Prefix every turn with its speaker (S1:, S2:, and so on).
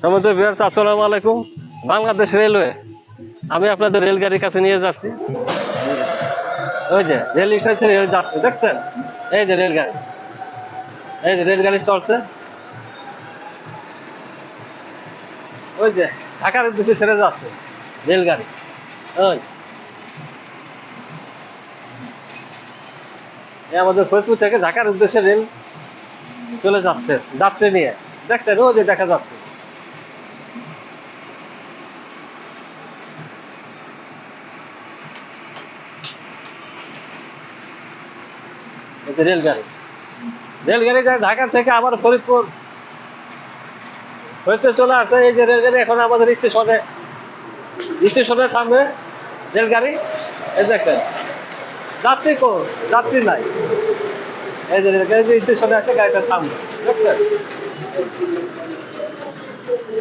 S1: আমাদের ভিউয়ার্স আসসালামু আলাইকুম। বাংলাদেশ রেলওয়ে, আমি আপনাদের রেলগাড়ির কাছে নিয়ে যাচ্ছি। ওই যে রেল স্টেশন যাচ্ছে, দেখছেন? এই যে রেলগাড়ি, এই যে রেলগাড়ি চলছে। ওই যে ঢাকার উদ্দেশ্যে ছেড়ে যাচ্ছে রেলগাড়ি। ওই আমাদের ফরিদপুর থেকে ঢাকার উদ্দেশ্যে রেল চলে যাচ্ছে যাত্রী নিয়ে, দেখছেন? ওই যে দেখা যাচ্ছে এই যে রেলগাড়ি। রেলগাড়ি যায় ঢাকা থেকে আবার ফরিদপুর ফরিদপুর চলে আসে। এই যে রেলগাড়ি এখন আমাদের স্টেশনে থামবে রেলগাড়ি। এই দেখেন যাত্রী যাত্রী নাই। এই যে রেলগাড়ি স্টেশনে আসে, গাড়িটা থামবে, দেখছেন?